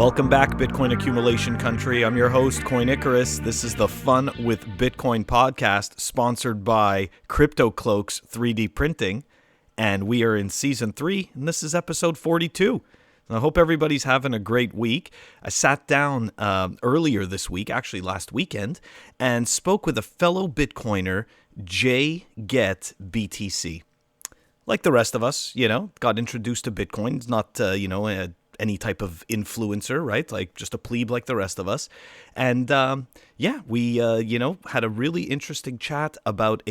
Welcome back, Bitcoin accumulation country. I'm your host, Coin Icarus. This is the Fun with Bitcoin podcast, sponsored by CryptoCloaks 3D Printing, and we are in season 3, and this is episode 42. I hope everybody's having a great week. I sat down earlier this week, actually last weekend, and spoke with a fellow Bitcoiner, JGettBTC. Like the rest of us, got introduced to Bitcoin. It's not, any type of influencer, right? Like just a plebe like the rest of us. And we, had a really interesting chat about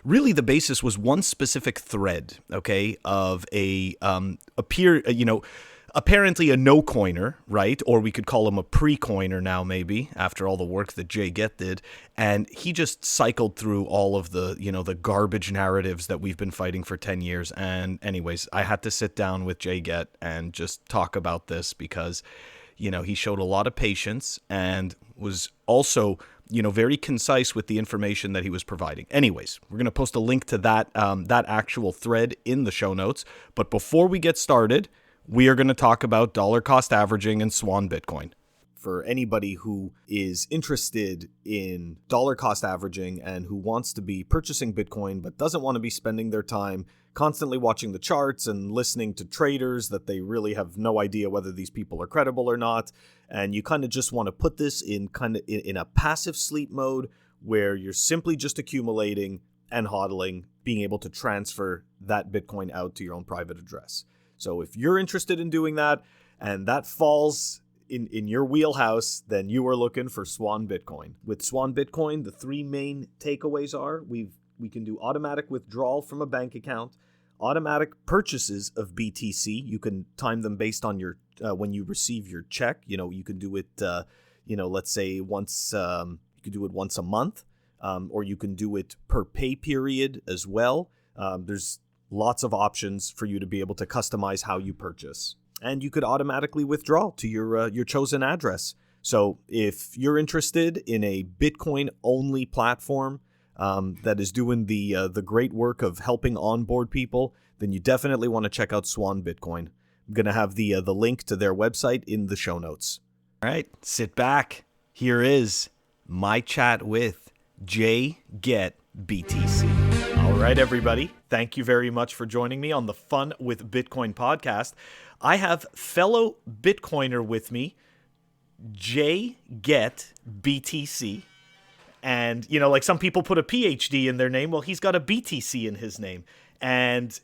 really the basis was one specific thread, okay, of apparently a no-coiner, right? Or we could call him a pre-coiner now, maybe, after all the work that JGett did. And he just cycled through all of the, the garbage narratives that we've been fighting for 10 years. And anyways, I had to sit down with JGett and just talk about this because, he showed a lot of patience and was also, very concise with the information that he was providing. Anyways, we're going to post a link to that actual thread in the show notes. But before we get started, we are going to talk about dollar cost averaging and Swan Bitcoin. For anybody who is interested in dollar cost averaging and who wants to be purchasing Bitcoin but doesn't want to be spending their time constantly watching the charts and listening to traders that they really have no idea whether these people are credible or not, and you kind of just want to put this in a passive sleep mode where you're simply just accumulating and hodling, being able to transfer that Bitcoin out to your own private address. So if you're interested in doing that and that falls in your wheelhouse, then you are looking for Swan Bitcoin. With Swan Bitcoin, the three main takeaways are we can do automatic withdrawal from a bank account, automatic purchases of BTC. You can time them based on your when you receive your check. You can do it let's say once you can do it once a month, or you can do it per pay period as well. There's lots of options for you to be able to customize how you purchase. And you could automatically withdraw to your chosen address. So if you're interested in a Bitcoin-only platform that is doing the great work of helping onboard people, then you definitely want to check out Swan Bitcoin. I'm going to have the link to their website in the show notes. All right, sit back. Here is my chat with JGettBTC. All right, everybody. Thank you very much for joining me on the Fun with Bitcoin podcast. I have fellow Bitcoiner with me, JGettBTC. And, like some people put a PhD in their name. Well, he's got a BTC in his name. And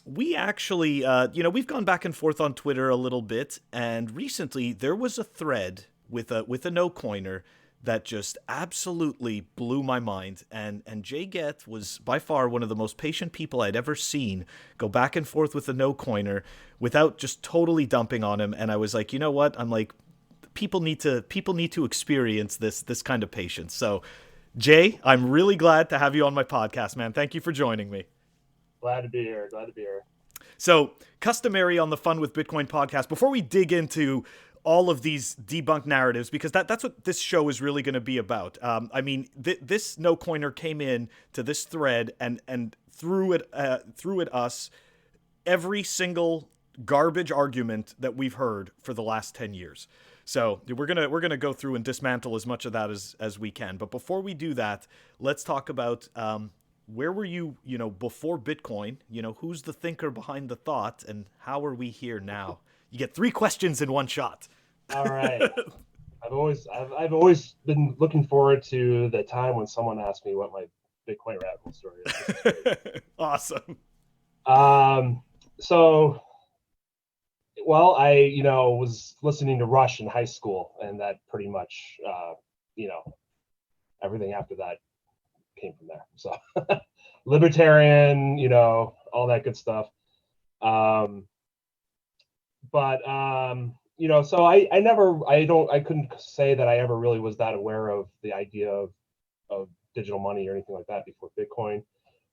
we actually, we've gone back and forth on Twitter a little bit. And recently there was a thread with a no-coiner that just absolutely blew my mind. And JGett was by far one of the most patient people I'd ever seen go back and forth with a no-coiner without just totally dumping on him. And I was like, you know what? I'm like, people need to experience this kind of patience. So, Jay, I'm really glad to have you on my podcast, man. Thank you for joining me. Glad to be here. So, customary on the Fun with Bitcoin podcast, before we dig into all of these debunked narratives, because that's what this show is really going to be about. This no-coiner came in to this thread and threw at us every single garbage argument that we've heard for the last 10 years. So we're gonna go through and dismantle as much of that as we can. But before we do that, let's talk about where were you, before Bitcoin? Who's the thinker behind the thought, and how are we here now? You get 3 questions in one shot. All right. I've always been looking forward to the time when someone asked me what my Bitcoin rabbit hole story is. Awesome. So, well, I was listening to Rush in high school, and that pretty much everything after that came from there. So, libertarian, all that good stuff. So I couldn't say that I ever really was that aware of the idea of digital money or anything like that before Bitcoin,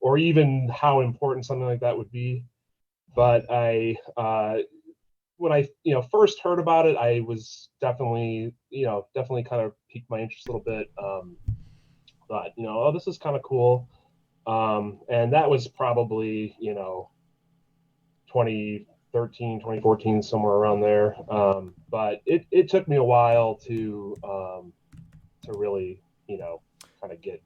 or even how important something like that would be. But when I first heard about it, I was definitely kind of piqued my interest a little bit. Thought, oh, this is kind of cool. And that was probably, 20 2014, somewhere around there. But it took me a while to really, kind of get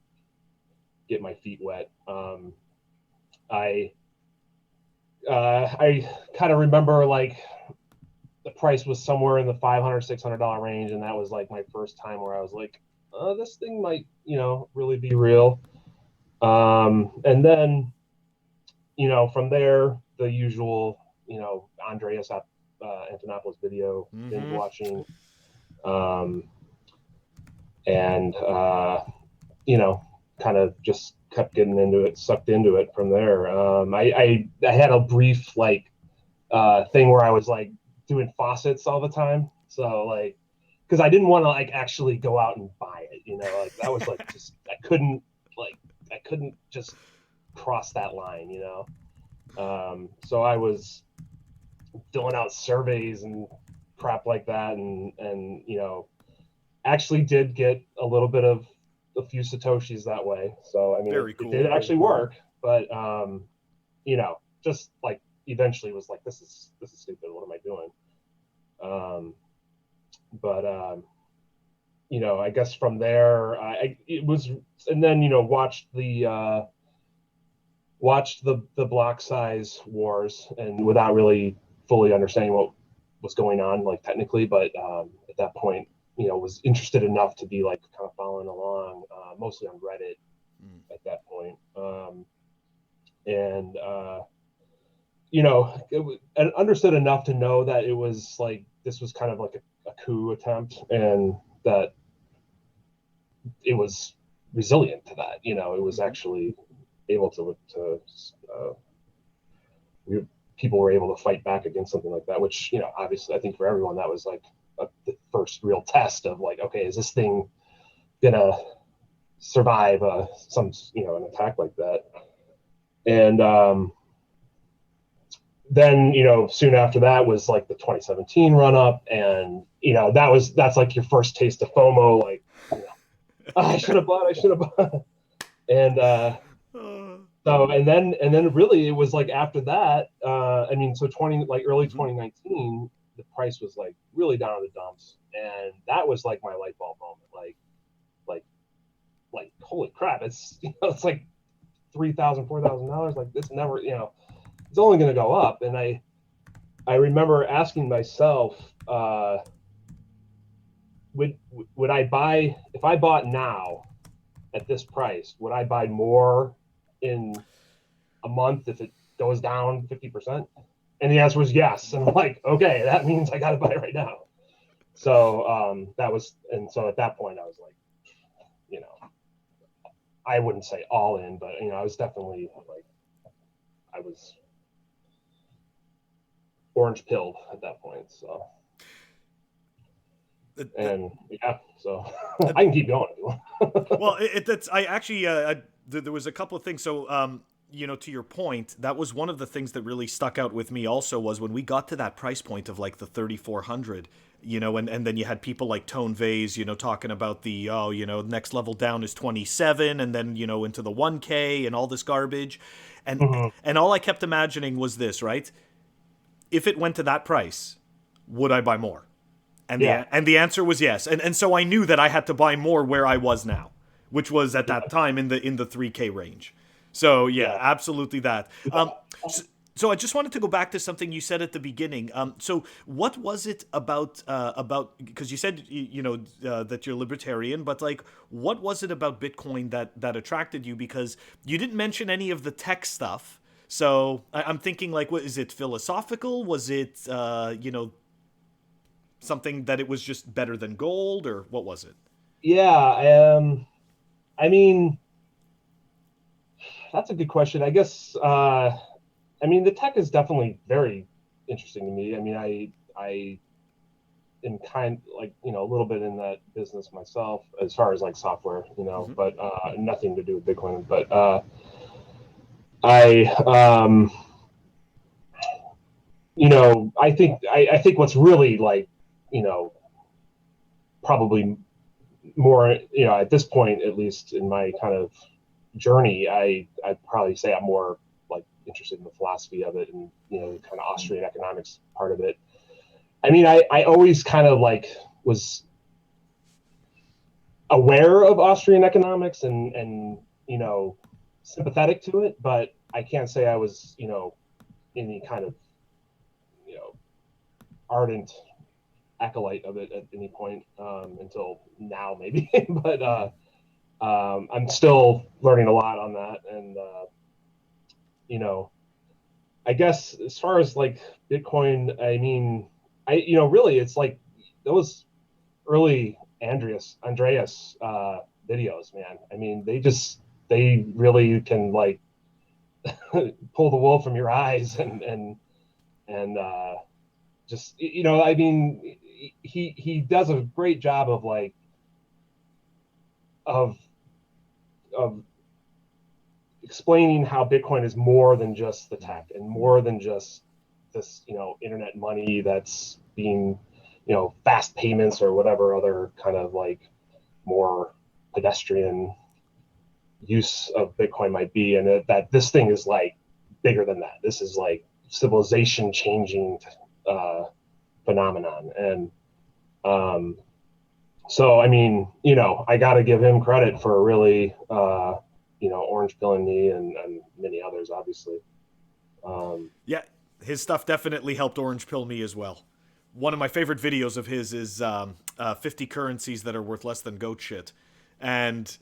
my feet wet. I kind of remember like the price was somewhere in the $500-$600 range, and that was like my first time where I was like, this thing might, really be real. And then, from there, the usual, Andreas Antonopolous video, binge watching, and kind of just kept getting sucked into it from there. I had a brief like thing where I was like doing faucets all the time, so like, because I didn't want to like actually go out and buy it, like that was like just I couldn't just cross that line, so I was filling out surveys and crap like that, and actually did get a little bit of a few satoshis that way. So I mean, Very cool. It did actually work, but just like eventually was like, this is stupid. What am I doing? I guess from there, it was, and then watched the block size wars, and without really fully understanding what was going on, like technically, but at that point, was interested enough to be like kind of following along, mostly on Reddit at that point. And understood enough to know that it was like, this was kind of like a coup attempt, and that it was resilient to that. It was actually able to people were able to fight back against something like that, which, obviously I think for everyone that was like the first real test of like, okay, is this thing gonna survive an attack like that? And then soon after that was like the 2017 run up, and that's like your first taste of FOMO, like, I should have bought, and so and then really it was like after that, so early 2019, the price was like really down in the dumps, and that was like my light bulb moment, like holy crap, it's it's like $3,000-$4,000, like this never, it's only going to go up. And I remember asking myself, would I buy, if I bought now at this price, would I buy more in a month if it goes down 50%? And the answer was yes. And I'm like, okay, that means I got to buy it right now. So so at that point I was like, I wouldn't say all in, but I was definitely like, I was orange pilled at that point. So, and yeah, so I can keep going if you want. Well, that's, I actually, there was a couple of things. So, to your point, that was one of the things that really stuck out with me also, was when we got to that price point of like the 3,400, and then you had people like Tone Vase, talking about the, next level down is 27, and then, into the 1K and all this garbage. And all I kept imagining was this, right? If it went to that price, would I buy more? And the answer was yes. And so I knew that I had to buy more where I was now, which was at that time in the 3K range. So yeah, absolutely that. So I just wanted to go back to something you said at the beginning. So what was it about because you said that you're libertarian, but like, what was it about Bitcoin that attracted you? Because you didn't mention any of the tech stuff. So I'm thinking, like, what is it, philosophical? Was it something that it was just better than gold, or what was it? Yeah, I mean, that's a good question. I guess the tech is definitely very interesting to me. I mean, I am kind like, a little bit in that business myself as far as like software, but nothing to do with Bitcoin. But I think what's really like, probably more, at this point, at least in my kind of journey, I'd probably say I'm more like interested in the philosophy of it and, you know, kind of Austrian economics part of it. I mean, I always kind of like was aware of Austrian economics and, you know, sympathetic to it, but I can't say I was, you know, any kind of, you know, ardent acolyte of it at any point until now, maybe. But I'm still learning a lot on that, and you know, I guess as far as like Bitcoin, I mean, you know, really, it's like those early Andreas videos, man. I mean, they really can like pull the wool from your eyes and just, you know, I mean, he does a great job of like of explaining how Bitcoin is more than just the tech and more than just this, you know, internet money that's being, you know, fast payments or whatever other kind of like more pedestrian use of Bitcoin might be, and that this thing is like bigger than that. This is like civilization changing phenomenon. And so, I mean, you know, I got to give him credit for really, you know, orange pilling me and many others, obviously. Yeah, his stuff definitely helped orange pill me as well. One of my favorite videos of his is 50 currencies that are worth less than goat shit. And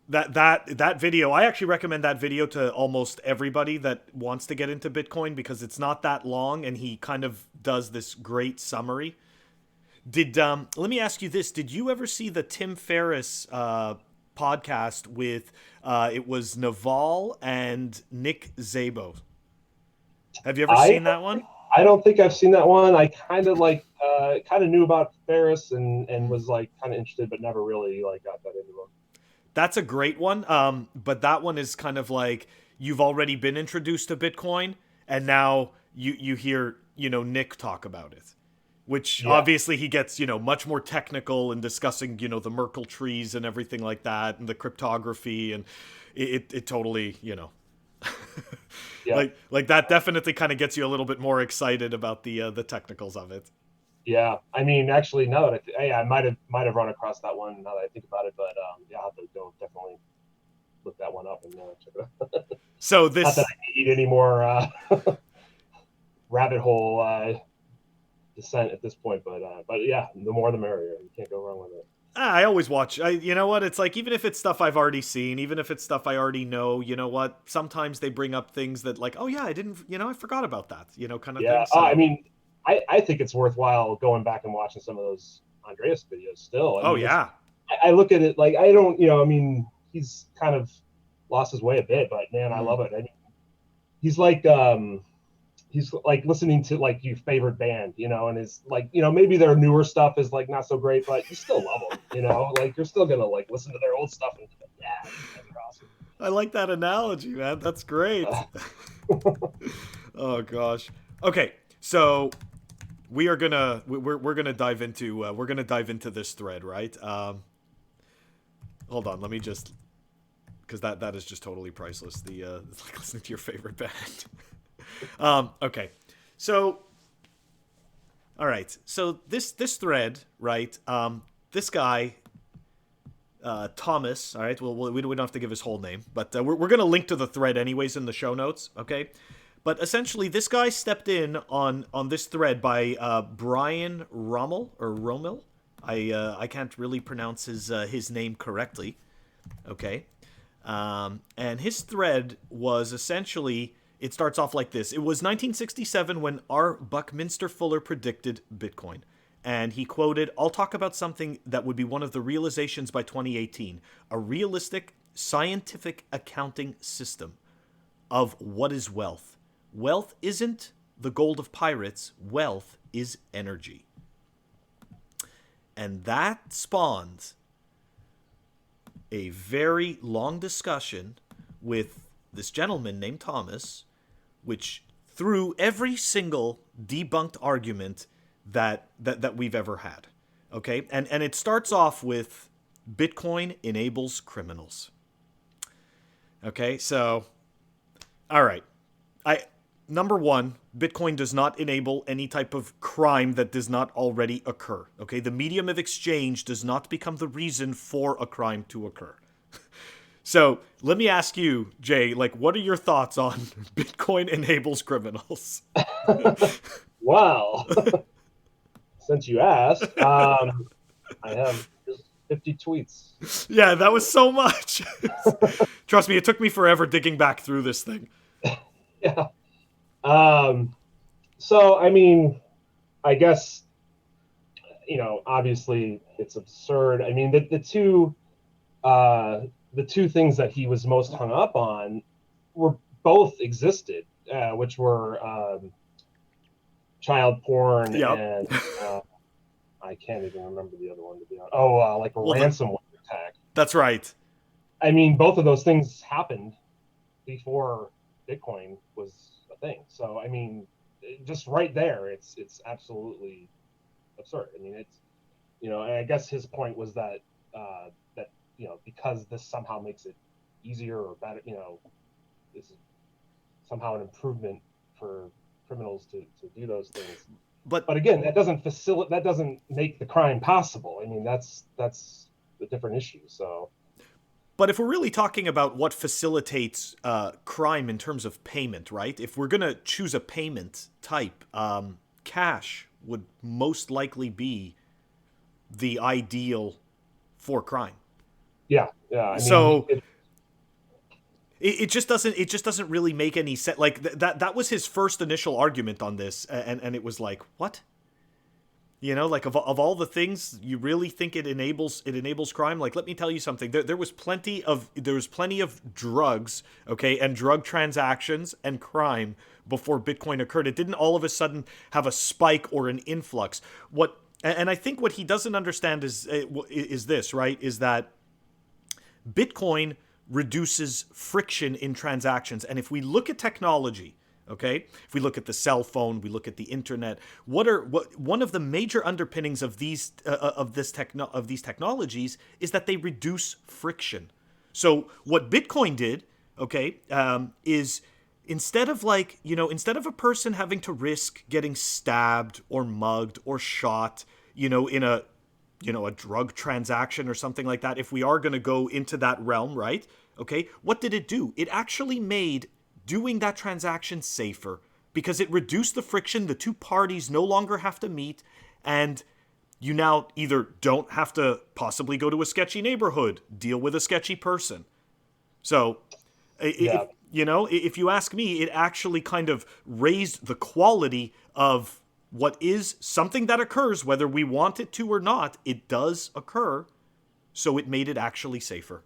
that video, I actually recommend that video to almost everybody that wants to get into Bitcoin because it's not that long and he kind of does this great summary. Let me ask you this: did you ever see the Tim Ferriss podcast with it was Naval and Nick Szabo? Have you ever seen that one? I don't think I've seen that one. I kind of like kind of knew about Ferriss and was like kind of interested, but never really like got that into him. That's a great one. But that one is kind of like you've already been introduced to Bitcoin, and now you hear, you know, Nick talk about it, which obviously he gets, you know, much more technical in discussing, you know, the Merkle trees and everything like that, and the cryptography, and it totally, you know, like that definitely kind of gets you a little bit more excited about the technicals of it. Yeah, I mean, actually, now that I might have run across that one now that I think about it, but yeah, I'll have to go definitely look that one up and check it out. So this, not that I need any more rabbit hole descent at this point, but yeah, the more the merrier. You can't go wrong with it. I always watch. You know what? It's like, even if it's stuff I've already seen, even if it's stuff I already know, you know what? Sometimes they bring up things that like, oh yeah, I didn't, you know, I forgot about that, you know, kind of thing. So, I mean, I think it's worthwhile going back and watching some of those Andreas videos still. I mean, yeah. I look at it like, I don't, you know, I mean, he's kind of lost his way a bit, but man, I love it. I mean, he's like listening to like your favorite band, you know, and it's like, you know, maybe their newer stuff is like not so great, but you still love them, you know, like you're still gonna like listen to their old stuff and yeah, they're awesome. I like that analogy, man. That's great. Oh gosh. Okay, so we're gonna dive into this thread, right? Hold on, let me just, because that is just totally priceless. The it's like listening to your favorite band. Okay, so all right, so this thread, right? This guy, Thomas. All right, well we don't have to give his whole name, but we're gonna link to the thread anyways in the show notes. Okay. But essentially, this guy stepped in on this thread by Brian Rommel or Rommel. I can't really pronounce his name correctly. Okay, and his thread was essentially, it starts off like this. It was 1967 when R. Buckminster Fuller predicted Bitcoin. And he quoted, "I'll talk about something that would be one of the realizations by 2018, a realistic scientific accounting system of what is wealth. Wealth isn't the gold of pirates. Wealth is energy." And that spawned a very long discussion with this gentleman named Thomas, which threw every single debunked argument that we've ever had. Okay? And it starts off with Bitcoin enables criminals. Okay? So, all right. I number one, Bitcoin does not enable any type of crime that does not already occur. Okay, the medium of exchange does not become the reason for a crime to occur. So let me ask you, Jay, like, what are your thoughts on Bitcoin enables criminals? Well, since you asked, I have just 50 tweets. Yeah, that was so much. Trust me, it took me forever digging back through this thing. Yeah. Um, so, I mean, I guess, obviously it's absurd. I mean, the two things that he was most hung up on were both existed, which were child porn Yep. and I can't even remember the other one to be honest. Like a Well, ransomware attack. that's right. I mean, both of those things happened before Bitcoin was a thing. So, I mean, just right there, it's absolutely absurd. I mean, it's and I guess his point was that because this somehow makes it easier or better, this is somehow an improvement for criminals to do those things. But But again, that doesn't make the crime possible. I mean, that's a different issue. So if we're really talking about what facilitates crime in terms of payment, right? If we're gonna choose a payment type, cash would most likely be the ideal for crime. yeah, I mean, So it just doesn't really make any sense. Like that was his first initial argument on this, and it was like, what? Like of all the things, you really think it enables crime? Like, let me tell you something. There was plenty of drugs, okay, and drug transactions and crime before Bitcoin occurred. It didn't all of a sudden have a spike or an influx. And I think what he doesn't understand is this, right? Is that Bitcoin reduces friction in transactions. And if we look at technology, okay, if we look at the cell phone, we look at the internet, one of the major underpinnings of these technologies is that they reduce friction. So what Bitcoin did, okay, is instead of a person having to risk getting stabbed or mugged or shot, in a drug transaction or something like that, if we are going to go into that realm, right? Okay, what did it do? It actually made doing that transaction safer because it reduced the friction. The two parties no longer have to meet, and you now either don't have to possibly go to a sketchy neighborhood, deal with a sketchy person. So, yeah, if you ask me, it actually kind of raised the quality of what is something that occurs, whether we want it to or not. It does occur, so it made it actually safer.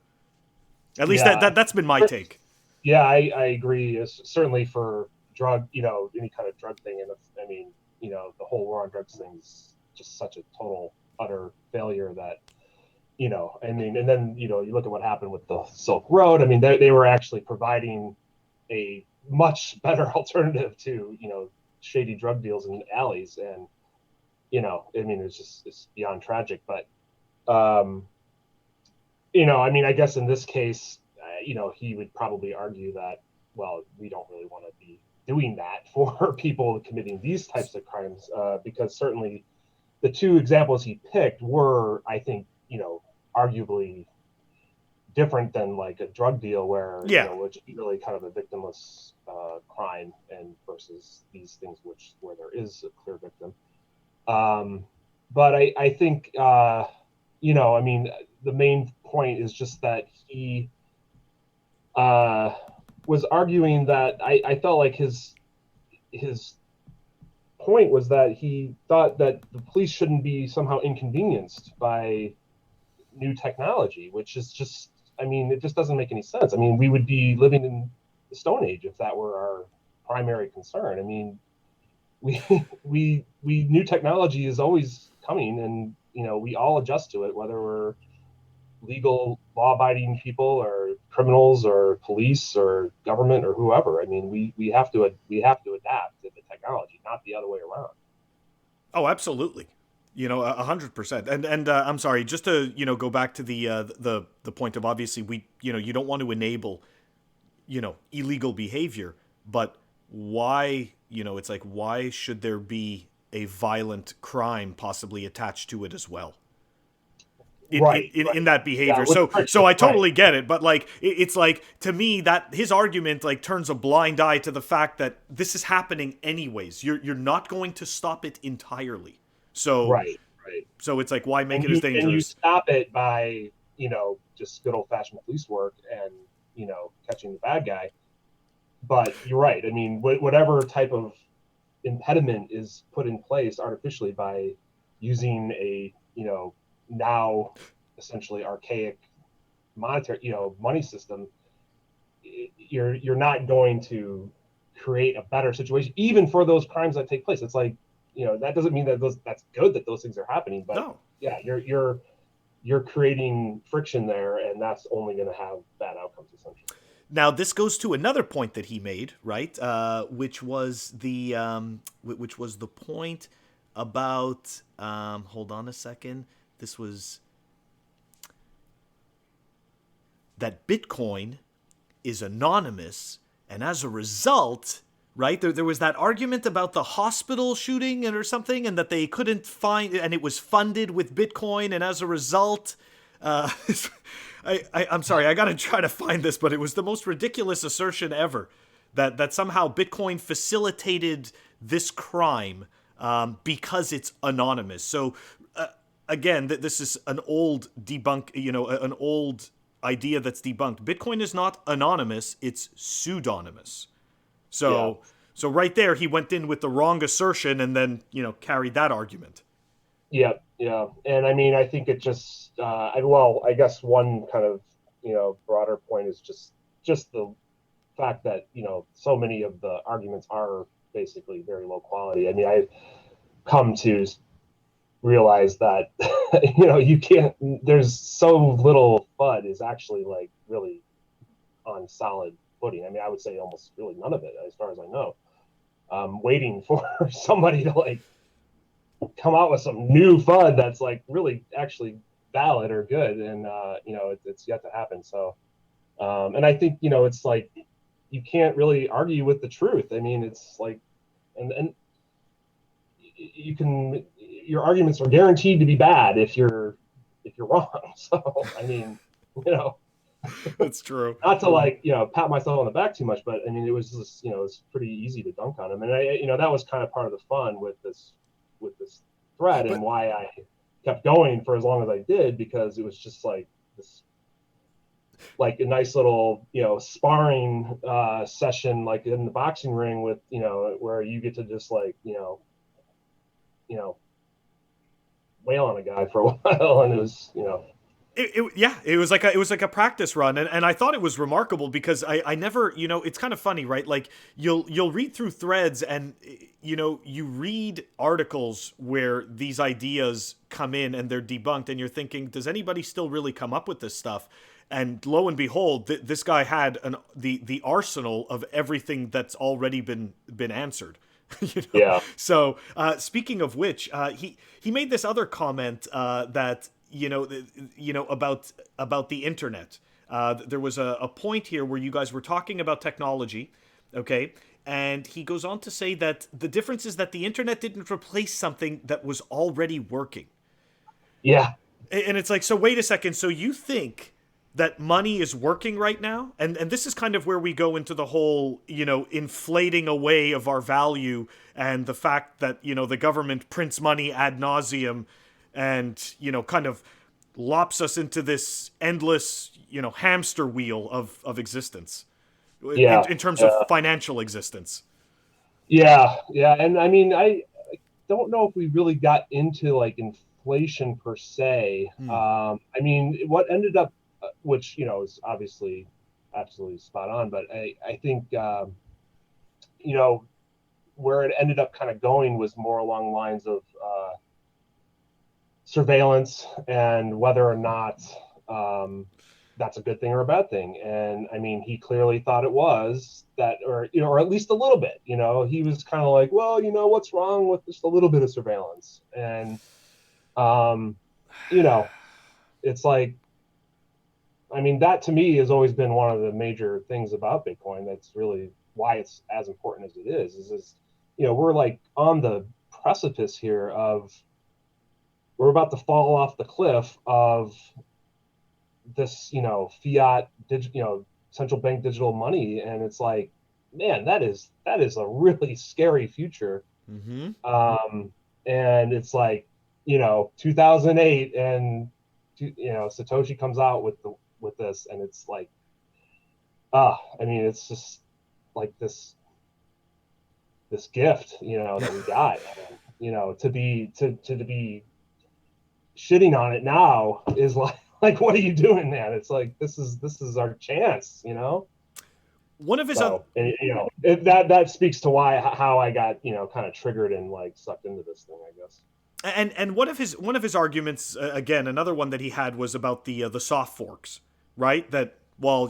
At least yeah, that's been my take. yeah. I agree. Certainly for drug, any kind of drug thing, and I mean, the whole war on drugs thing is just such a total utter failure that I mean, and then you look at what happened with the Silk Road. I mean, they were actually providing a much better alternative to shady drug deals in alleys, and I mean, it's beyond tragic. But I mean, I guess in this case, he would probably argue that, well, we don't really want to be doing that for people committing these types of crimes, because certainly the two examples he picked were, I think, arguably different than like a drug deal where, Yeah. which is really kind of a victimless crime, and versus these things where there is a clear victim. But I think, I mean, the main point is just that he was arguing that I felt like his point was that he thought that the police shouldn't be somehow inconvenienced by new technology, which is just, I mean, it just doesn't make any sense. I mean, we would be living in the Stone Age if that were our primary concern. I mean, we new technology is always coming, and we all adjust to it, whether we're legal law-abiding people or criminals or police or government or whoever. I mean, we have to adapt to the technology, not the other way around. Oh, absolutely. 100%. And I'm sorry, just to go back to the point of, obviously, we you don't want to enable illegal behavior, but why, it's like, why should there be a violent crime possibly attached to it as well? Right, In right. that Yeah, behavior. with So friction, I right. totally get it, but like it's like, to me, that his argument like turns a blind eye to the fact that this is happening anyways. You're not going to stop it entirely. So Right, right. it's like, why make And it as you dangerous? stop it by, just good old fashioned police work and, catching the bad guy. But you're right. I mean, whatever type of impediment is put in place artificially by using a, now essentially archaic monetary, money system, you're not going to create a better situation, even for those crimes that take place. It's like, that doesn't mean that that's good that those things are happening, but No. yeah, you're creating friction there, and that's only going to have bad outcomes essentially. Now this goes to another point that he made, right? Which was the point about. Hold on a second. This was that Bitcoin is anonymous, and as a result, right, there was that argument about the hospital shooting or something, and that they couldn't find, and it was funded with Bitcoin, and as a result, uh, I'm sorry, I gotta try to find this, but it was the most ridiculous assertion ever, that somehow Bitcoin facilitated this crime because it's anonymous. So again, this is an old an old idea that's debunked. Bitcoin is not anonymous; it's pseudonymous. Yeah. So right there, he went in with the wrong assertion, and then carried that argument. Yeah, yeah, and I mean, I think it just, well, I guess one kind of, broader point is just the fact that so many of the arguments are basically very low quality. I mean, I've come to realize that you can't. There's so little FUD is actually like really on solid footing. I mean, I would say almost really none of it, as far as I know. Waiting for somebody to like come out with some new FUD that's like really actually valid or good, and it's yet to happen. So, and I think it's like you can't really argue with the truth. I mean, it's like, and you can, your arguments are guaranteed to be bad if you're wrong. So, I mean, you know, That's true. not to like pat myself on the back too much, but I mean, it was just it's pretty easy to dunk on him, and that was kind of part of the fun with this thread, and But why I kept going for as long as I did, because it was just like this, like a nice little sparring session, like in the boxing ring, with where you get to just like you know wail on a guy for a while, and it was yeah, it was like a practice run, and I thought it was remarkable because I never, it's kind of funny, right? Like you'll read through threads, and you read articles where these ideas come in and they're debunked, and you're thinking, does anybody still really come up with this stuff? And lo and behold, this guy had the arsenal of everything that's already been answered. yeah. So speaking of which, he made this other comment that about the internet. There was a point here where you guys were talking about technology, okay? And he goes on to say that the difference is that the internet didn't replace something that was already working. Yeah. And it's like, so wait a second. So you think that money is working right now? And this is kind of where we go into the whole, inflating away of our value, and the fact that, the government prints money ad nauseum, and, kind of lops us into this endless, hamster wheel of existence Yeah. in terms of Yeah. financial existence. Yeah. Yeah. And I mean, I don't know if we really got into like inflation per se. Hmm. I mean, what ended up, which is obviously absolutely spot on, but I think where it ended up kind of going was more along the lines of surveillance, and whether or not that's a good thing or a bad thing. And I mean, he clearly thought it was that, or at least a little bit. He was kind of like, well, what's wrong with just a little bit of surveillance? And it's like, I mean, that to me has always been one of the major things about Bitcoin. That's really why it's as important as it is, we're like on the precipice here of, we're about to fall off the cliff of this, fiat, central bank digital money. And it's like, man, that is a really scary future. Mm-hmm. And it's like, 2008, and Satoshi comes out with this, and it's like, I mean, it's just like this gift, that we got, to be shitting on it now is like, what are you doing, man? It's like, this is our chance, One of his that speaks to how I got, kind of triggered and like sucked into this thing, I guess. And one of his arguments, again, another one that he had, was about the soft forks, right? That, well,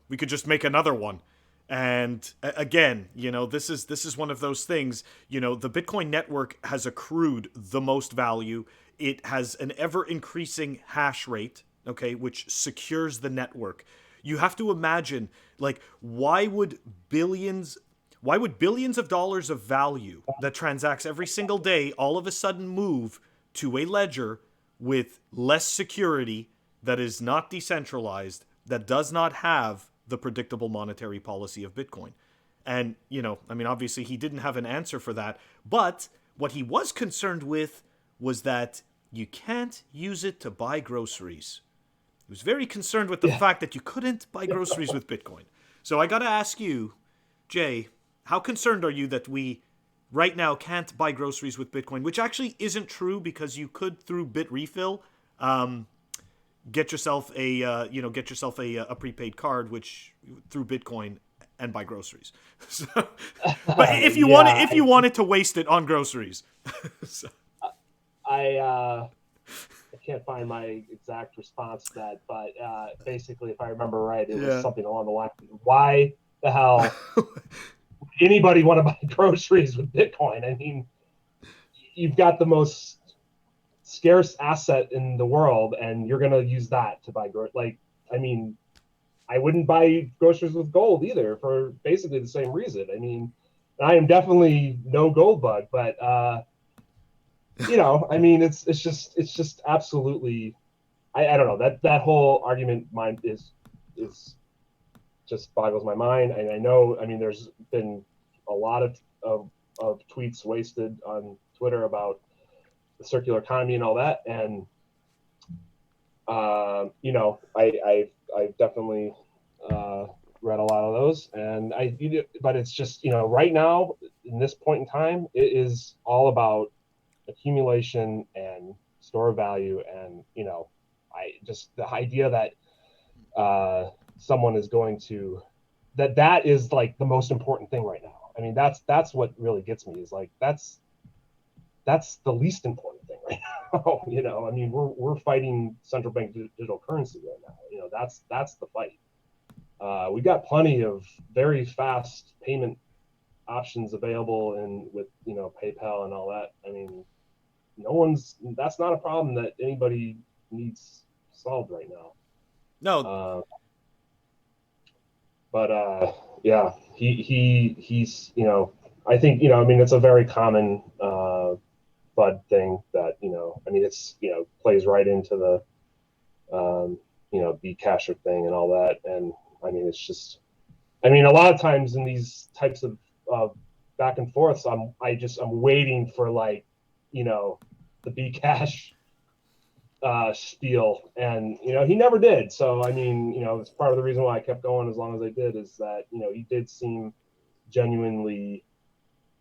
we could just make another one. And again, this is one of those things. The Bitcoin network has accrued the most value. It has an ever increasing hash rate, okay, which secures the network. You have to imagine, like, why would billions of dollars of value that transacts every single day all of a sudden move to a ledger with less security, that is not decentralized, that does not have the predictable monetary policy of Bitcoin? And, obviously he didn't have an answer for that, but what he was concerned with was that you can't use it to buy groceries. He was very concerned with the fact that you couldn't buy groceries with Bitcoin. So I got to ask you, Jay, how concerned are you that we right now can't buy groceries with Bitcoin, which actually isn't true, because you could, through Bitrefill, get yourself a prepaid card, which through Bitcoin, and buy groceries. So, but if you wanted to waste it on groceries. So. I can't find my exact response to that, but basically, if I remember right, it was something along the line: why the hell anybody want to buy groceries with Bitcoin? I mean, you've got the most scarce asset in the world, and you're going to use that to buy groceries. Like, I mean, I wouldn't buy groceries with gold either, for basically the same reason. I mean, I am definitely no gold bug, but I mean, it's just absolutely, I don't know, that whole argument is just boggles my mind. And I know, I mean, there's been a lot of tweets wasted on Twitter about the circular economy and all that. And, I've definitely read a lot of those, and but it's just, right now, in this point in time, it is all about accumulation and store of value. And, the idea that someone is going to, that is like the most important thing right now. I mean, that's what really gets me, is like, that's the least important thing right now. I mean, we're fighting central bank digital currency right now. That's the fight. We got plenty of very fast payment options available, and with PayPal and all that. I mean, that's not a problem that anybody needs solved right now. No. But yeah, he's I think I mean, it's a very common FUD thing that I mean, it's plays right into the Bcasher thing and all that. And I mean, it's just, I mean, a lot of times in these types of back and forths, I'm waiting for, like, the Bcash spiel, and he never did. So I mean, it's part of the reason why I kept going as long as I did, is that he did seem genuinely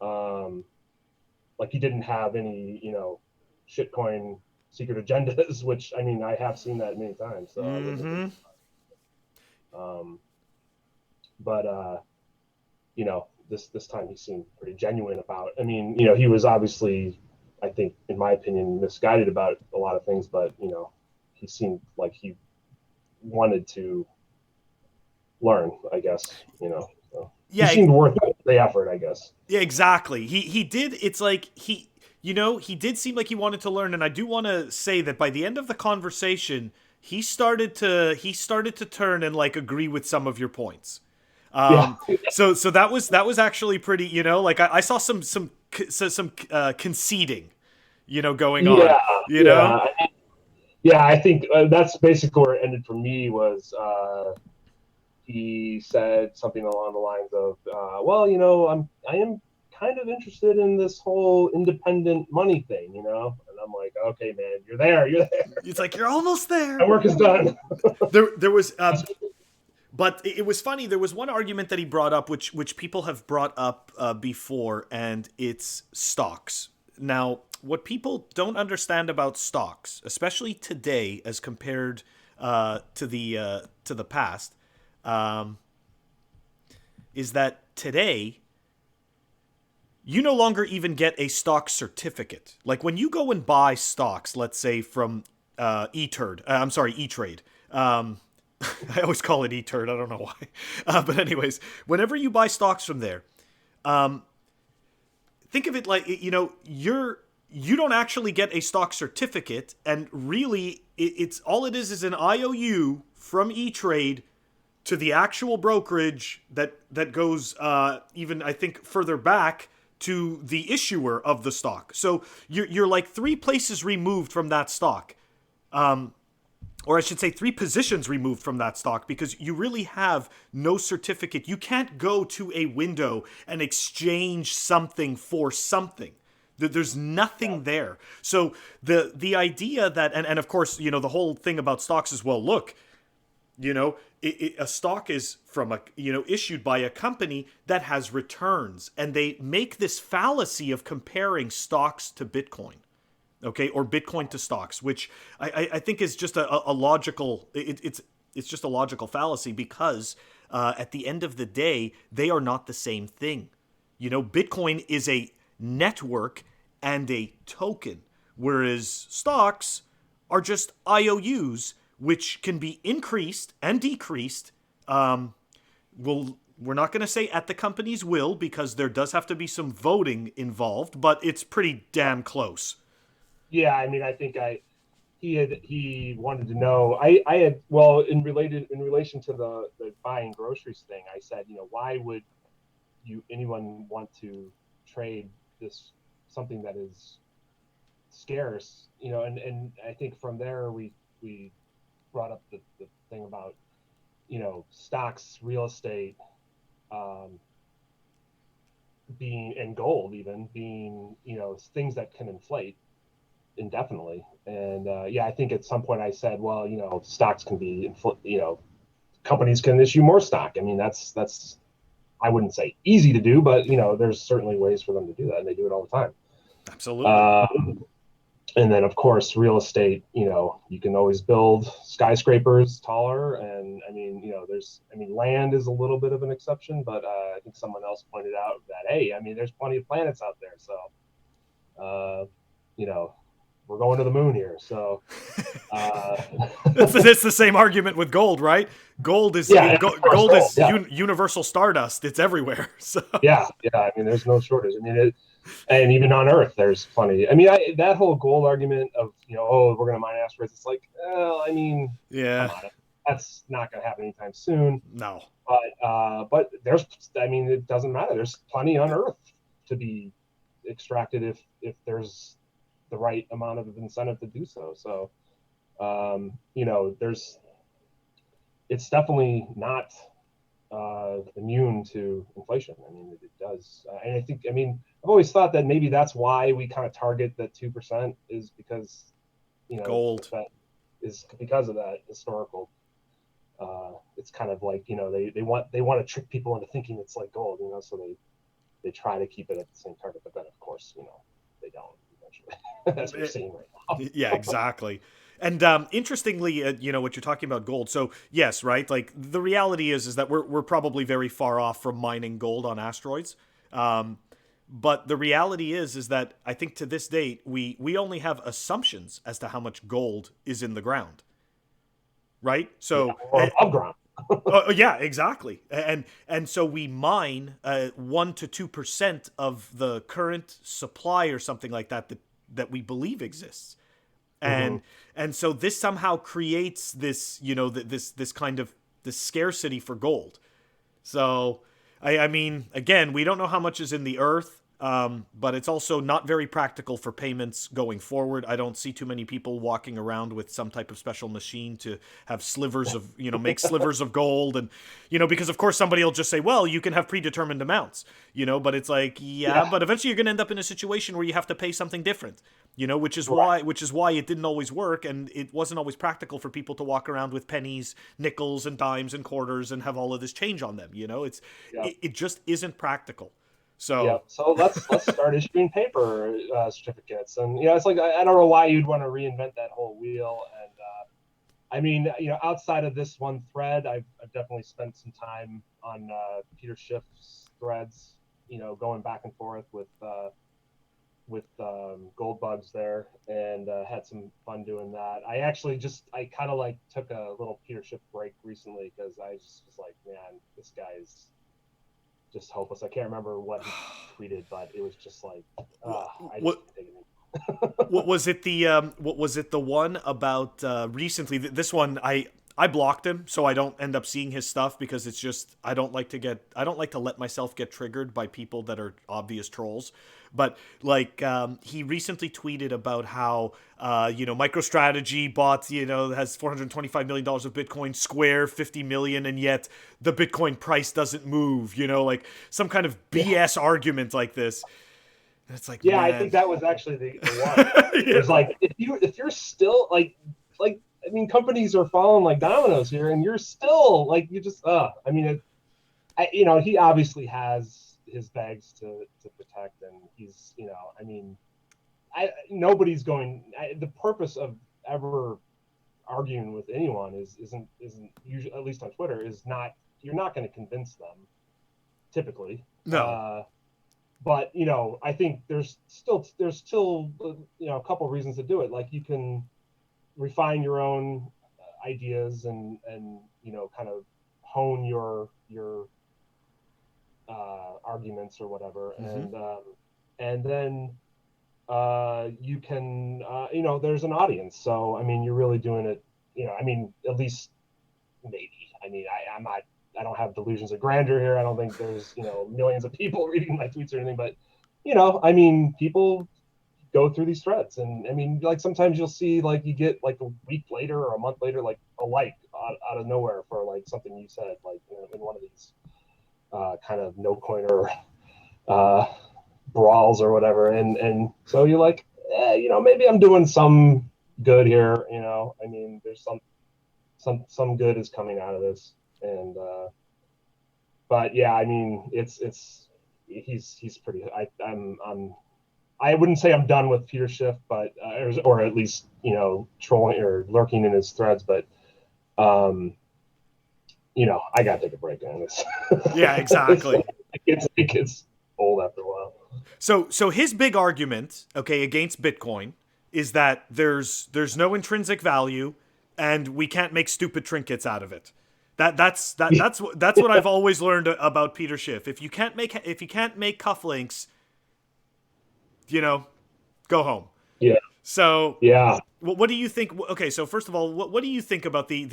like he didn't have any shitcoin secret agendas, which, I mean, I have seen that many times. So but this time he seemed pretty genuine about, I mean, he was obviously, I think, in my opinion, misguided about a lot of things, but he seemed like he wanted to learn, I guess. So. Yeah, he seemed worth the effort, I guess. Yeah, exactly. He did. It's like he did seem like he wanted to learn, and I do want to say that by the end of the conversation, he started to turn and like agree with some of your points. Yeah. So that was actually pretty, like I saw some conceding, going on, Yeah. you know. Yeah. Yeah. I think that's basically where it ended for me was he said something along the lines of, well, I am kind of interested in this whole independent money thing, And I'm like, okay, man, you're there. It's like you're almost My there. work is done. There was but it was funny. There was one argument that he brought up, which people have brought up before, and it's stocks. Now, what people don't understand about stocks, especially today as compared to the past, um, is that today you no longer even get a stock certificate. Like when you go and buy stocks, let's say from E-Trade. I always call it E-Turd. I don't know why. But anyways, whenever you buy stocks from there, think of it like, you don't actually get a stock certificate, and really it's all it is an IOU from E-Trade to the actual brokerage that goes even, I think, further back to the issuer of the stock. So you're like three places removed from that stock. Or I should say 3 positions removed from that stock, because you really have no certificate. You can't go to a window and exchange something for something. There's nothing there. So the idea that, and of course, the whole thing about stocks is, well, look, a stock is issued by a company that has returns, and they make this fallacy of comparing stocks to Bitcoin. Okay, or Bitcoin to stocks, which I think is just a logical. It's just a logical fallacy, because at the end of the day, they are not the same thing. Bitcoin is a network and a token, whereas stocks are just IOUs, which can be increased and decreased. We're not going to say at the company's will, because there does have to be some voting involved, but it's pretty damn close. Yeah, I mean, I think he wanted to know. I had, well, in relation to the buying groceries thing, I said, why would anyone want to trade this something that is scarce, and I think from there we brought up the thing about stocks, real estate, being, and gold even being, things that can inflate indefinitely. And yeah, I think at some point I said, well, stocks can be, companies can issue more stock. I mean, that's I wouldn't say easy to do, but there's certainly ways for them to do that, and they do it all the time. Absolutely. And then of course real estate, you can always build skyscrapers taller, and I mean, land is a little bit of an exception, but I think someone else pointed out that, hey, I mean, there's plenty of planets out there, so we're going to the moon here. So it's the same argument with gold, right? Gold is yeah, gold is yeah. Universal stardust. It's everywhere. So yeah, I mean, there's no shortage. I mean, and even on Earth, there's plenty. I mean, that whole gold argument of we're going to mine asteroids. It's like, I mean, yeah, come on, that's not going to happen anytime soon. no. But there's, I mean, it doesn't matter. There's plenty on Earth to be extracted if there's the right amount of incentive to do so. So, it's definitely not immune to inflation. I mean, it does, and I think, I mean, I've always thought that maybe that's why we kind of target that 2% is because, gold is because of that historical. It's kind of like, they want to trick people into thinking it's like gold, so they try to keep it at the same target, but then of course, they don't eventually, as we're seeing right now. Yeah, exactly. And interestingly, what you're talking about gold. So yes, right. Like the reality is that we're probably very far off from mining gold on asteroids. But the reality is that I think to this date we only have assumptions as to how much gold is in the ground. Right. So or above ground. yeah, exactly. And so we mine 1 to 2% of the current supply or something like that we believe exists. Mm-hmm. And so this somehow creates this, this kind of this scarcity for gold. So, I mean, again, we don't know how much is in the earth, but it's also not very practical for payments going forward. I don't see too many people walking around with some type of special machine to have slivers of, make slivers of gold. And, because of course somebody will just say, well, you can have predetermined amounts, but it's like, yeah, Yeah. but eventually you're going to end up in a situation where you have to pay something different, which is Right. why it didn't always work. And it wasn't always practical for people to walk around with pennies, nickels and dimes and quarters and have all of this change on them. Yeah. It just isn't practical. Yeah. So So let's start issuing paper certificates, and it's like I don't know why you'd want to reinvent that whole wheel. And I mean, outside of this one thread, I've definitely spent some time on Peter Schiff's threads, going back and forth with gold bugs there, and had some fun doing that. I kind of like took a little Peter Schiff break recently because I just was like, man, this guy's just hopeless. I can't remember what he tweeted, but it was just like, I just can't take it. what was it the one about recently? This one I blocked him so I don't end up seeing his stuff because it's just I don't like to let myself get triggered by people that are obvious trolls. But like he recently tweeted about how MicroStrategy bought has $425 million of Bitcoin, Square 50 million, and yet the Bitcoin price doesn't move. Like some kind of BS argument like this. And it's like, Yeah, man. I think that was actually the one. Yeah. It's like if you're still like I mean, companies are falling like dominoes here, and you're still like you just I mean, he obviously has his bags to protect, and he's I mean, nobody's going. The purpose of ever arguing with anyone isn't usually, at least on Twitter, is not you're not going to convince them typically. No. But I think there's still a couple reasons to do it. Like you can refine your own ideas and kind of hone your arguments or whatever, and then you can there's an audience. So I mean, you're really doing it. I mean, at least maybe. I mean, I don't have delusions of grandeur here. I don't think there's millions of people reading my tweets or anything, but I mean, people go through these threads, and I mean, like sometimes you'll see like you get like a week later or a month later like a like out of nowhere for like something you said like in one of these kind of no coiner brawls or whatever, and so you're like, maybe I'm doing some good here. I mean, there's some good is coming out of this, and but yeah, I mean, he's pretty. I wouldn't say I'm done with Peter Schiff, but or at least trolling or lurking in his threads, but I gotta take a break on this. Yeah, exactly. It gets old after a while. So his big argument, against Bitcoin is that there's no intrinsic value, and we can't make stupid trinkets out of it. That's what I've always learned about Peter Schiff. If you can't make cufflinks, go home. Yeah. So yeah. What do you think? Okay, so first of all, what do you think about the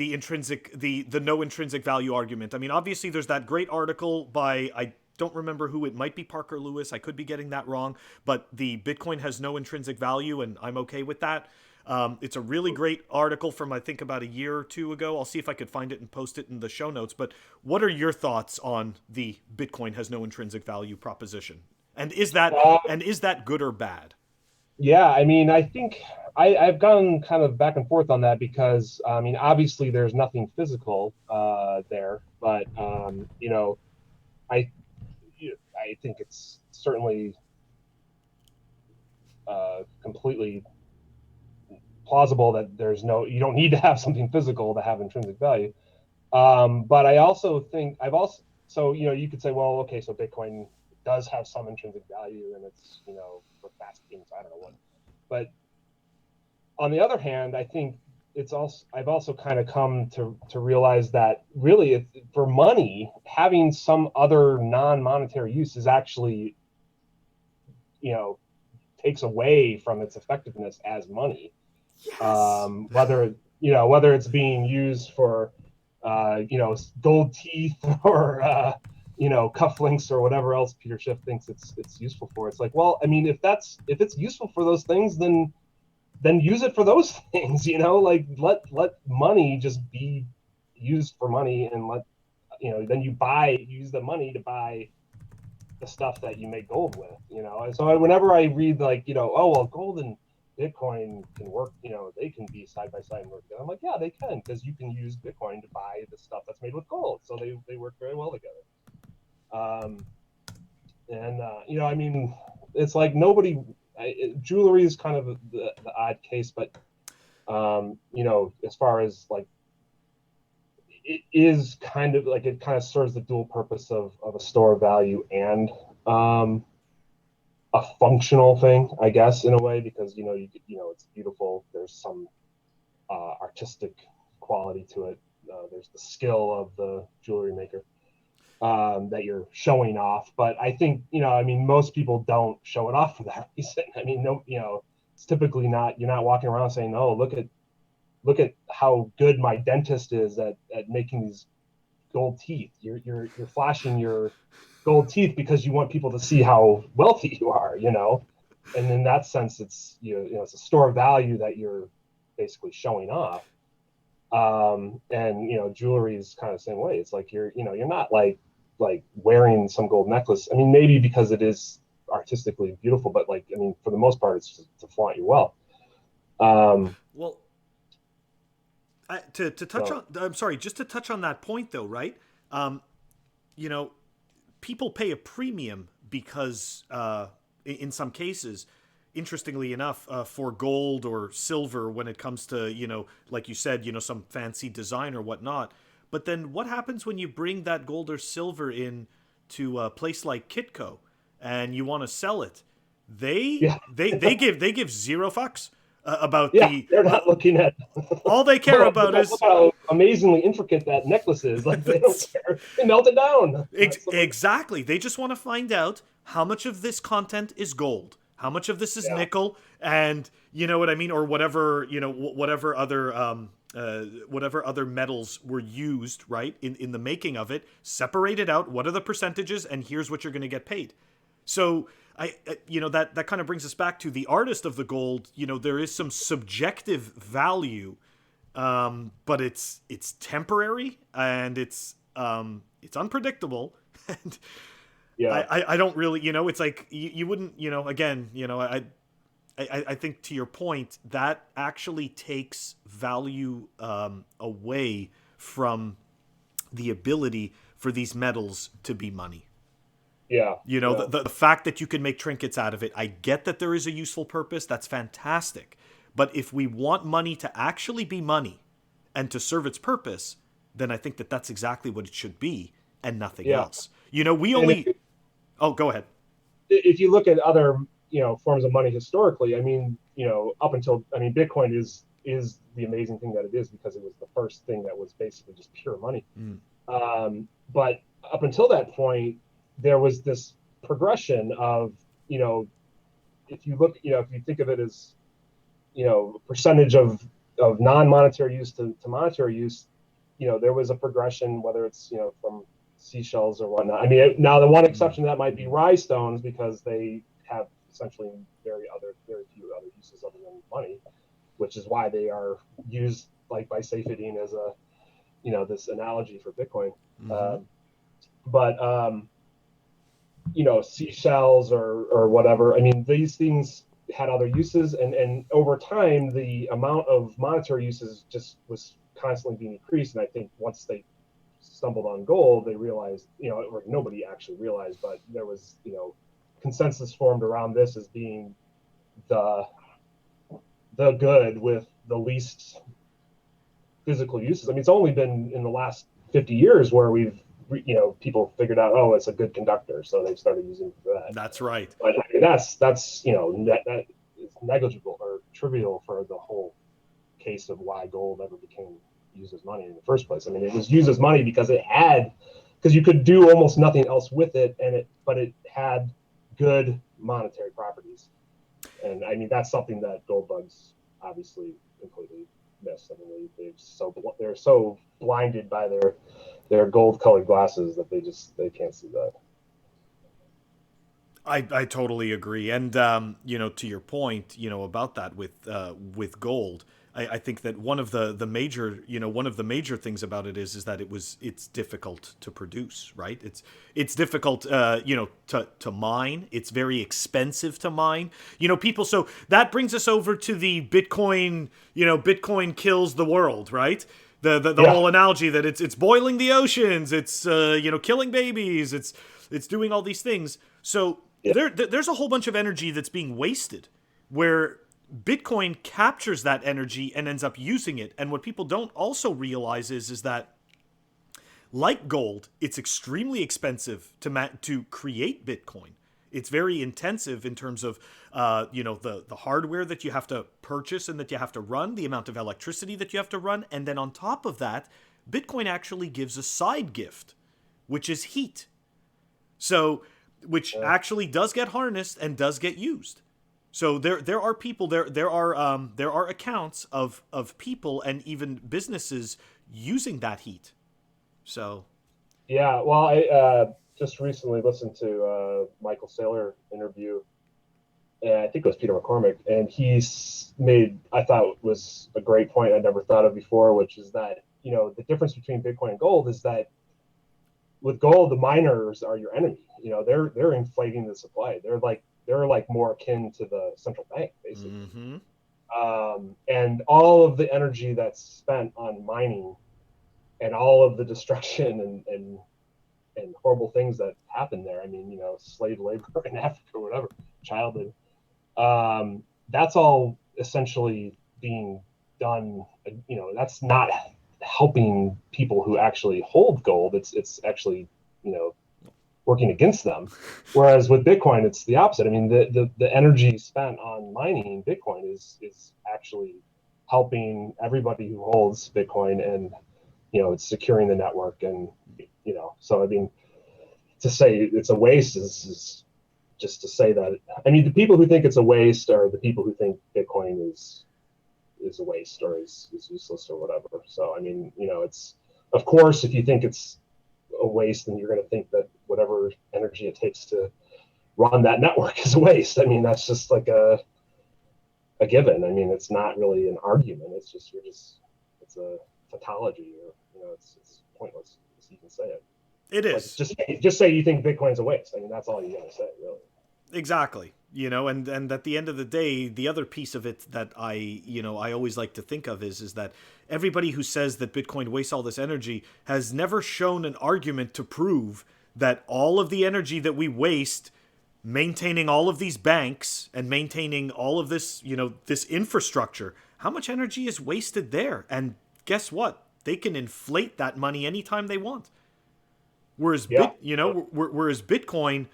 no intrinsic value argument? I mean, obviously there's that great article by I don't remember who, it might be Parker Lewis. I could be getting that wrong, but the Bitcoin has no intrinsic value, and I'm okay with that. It's a really great article from I think about a year or two ago. I'll see if I could find it and post it in the show notes. But what are your thoughts on the Bitcoin has no intrinsic value proposition? And is that good or bad? Yeah, I mean, I think I've gone kind of back and forth on that because I mean, obviously there's nothing physical there, but I think it's certainly completely plausible that you don't need to have something physical to have intrinsic value. But I also think you could say, well, okay, so Bitcoin does have some intrinsic value, and it's for fast gains, I don't know what. But on the other hand, I think I've also kind of come to realize that really for money, having some other non-monetary use is actually takes away from its effectiveness as money. Yes. Whether it's being used for gold teeth or cufflinks or whatever else Peter Schiff thinks it's useful for. It's like, well, I mean, if it's useful for those things, then use it for those things. Like let money just be used for money, and then you use the money to buy the stuff that you make gold with. And so whenever I read oh well, gold and Bitcoin can work, they can be side by side and work together. I'm like, yeah, they can, because you can use Bitcoin to buy the stuff that's made with gold. So they work very well together. I mean, it's like jewelry is kind of the odd case, but as far as like, it is kind of like, it kind of serves the dual purpose of a store of value and a functional thing, I guess, in a way, because it's beautiful. There's some artistic quality to it. There's the skill of the jewelry maker that you're showing off. But I think I mean, most people don't show it off for that reason. I mean, no, it's typically not. You're not walking around saying, "Oh, look at how good my dentist is at making these gold teeth." You're flashing your gold teeth because you want people to see how wealthy you are, and in that sense, it's it's a store of value that you're basically showing off. And jewelry is kind of the same way. It's like you're not like wearing some gold necklace. I mean, maybe because it is artistically beautiful, but I mean, for the most part, it's just to flaunt your wealth. Well, to touch on, I'm sorry, just to touch on that point though, right? People pay a premium because, in some cases, interestingly enough, for gold or silver when it comes to, like you said, some fancy design or whatnot. But then what happens when you bring that gold or silver in to a place like Kitco and you want to sell it? They give zero fucks about they're not looking at all they care about is look how amazingly intricate that necklace is. Like, they don't care. They melt it down. Exactly. They just want to find out how much of this content is gold, how much of this is nickel, and you know what I mean, or whatever whatever other metals were used, right, in the making of it. Separate it out. What are the percentages? And here's what you're going to get paid. So that kind of brings us back to the artist of the gold. There is some subjective value, but it's temporary and it's unpredictable. And I don't really, it's like you wouldn't, again, I think to your point, that actually takes value away from the ability for these metals to be money. Yeah. The fact that you can make trinkets out of it, I get that there is a useful purpose. That's fantastic. But if we want money to actually be money and to serve its purpose, then I think that that's exactly what it should be and nothing else. Oh, go ahead. If you look at other, forms of money historically, I mean, Bitcoin is the amazing thing that it is because it was the first thing that was basically just pure money. But up until that point, there was this progression of, if you think of it as, percentage of non-monetary use to monetary use, there was a progression, whether it's, from seashells or whatnot. I mean, now the one exception to that might be rye stones, because they have essentially very few other uses other than money, which is why they are used like by Safedine as a, this analogy for Bitcoin. Seashells or whatever. I mean, these things had other uses, and over time, the amount of monetary uses just was constantly being increased. And I think once they stumbled on gold, they realized, or nobody actually realized, but there was, consensus formed around this as being the good with the least physical uses. I mean, it's only been in the last 50 years where we've, people figured out, oh, it's a good conductor, so they started using it for that. That's right. But I mean, that's that is negligible or trivial for the whole case of why gold ever became used as money in the first place. I mean, it was used as money because you could do almost nothing else with it, but it had good monetary properties. And I mean, that's something that gold bugs obviously completely missed. I mean, they're so blinded by their gold-colored glasses that they can't see that. I totally agree, and to your point, about that with gold, I think that one of the major things about it is that it's difficult to produce, right? It's difficult, to mine. It's very expensive to mine. People. So that brings us over to the Bitcoin. Bitcoin kills the world, right? The whole analogy that it's boiling the oceans, it's killing babies, it's doing all these things. So there's a whole bunch of energy that's being wasted, where Bitcoin captures that energy and ends up using it. And what people don't also realize is that, like gold, it's extremely expensive to create Bitcoin. It's very intensive in terms of the hardware that you have to purchase and that you have to run, the amount of electricity that you have to run, and then on top of that, Bitcoin actually gives a side gift, which is heat. So, which actually does get harnessed and does get used. So there are people there are accounts of people and even businesses using that heat. So yeah, well, I just recently listened to Michael Saylor interview, and I think it was Peter McCormick, and he's made, I thought, was a great point I never thought of before, which is that the difference between Bitcoin and gold is that with gold, the miners are your enemy. They're inflating the supply. They're like more akin to the central bank, basically. Mm-hmm. And all of the energy that's spent on mining and all of the destruction and horrible things that happen there. I mean, slave labor in Africa or whatever, child labor. That's all essentially being done. That's not helping people who actually hold gold. It's actually, working against them. Whereas with Bitcoin, it's the opposite. I mean, the energy spent on mining Bitcoin is actually helping everybody who holds Bitcoin, and it's securing the network. And so I mean, to say it's a waste is just to say that. I mean, the people who think it's a waste are the people who think Bitcoin is a waste or is useless or whatever. So I mean, it's, of course, if you think it's a waste, then you're going to think that whatever energy it takes to run that network is a waste. I mean, that's just like a given. I mean, it's not really an argument. It's just it's a tautology, or it's pointless. You can say it. It is. Like, just say you think Bitcoin's a waste. I mean, that's all you got to say, really. Exactly. And at the end of the day, the other piece of it that I always like to think of is that everybody who says that Bitcoin wastes all this energy has never shown an argument to prove that all of the energy that we waste maintaining all of these banks and maintaining all of this, this infrastructure, how much energy is wasted there? And guess what? They can inflate that money anytime they want. Whereas whereas Bitcoin,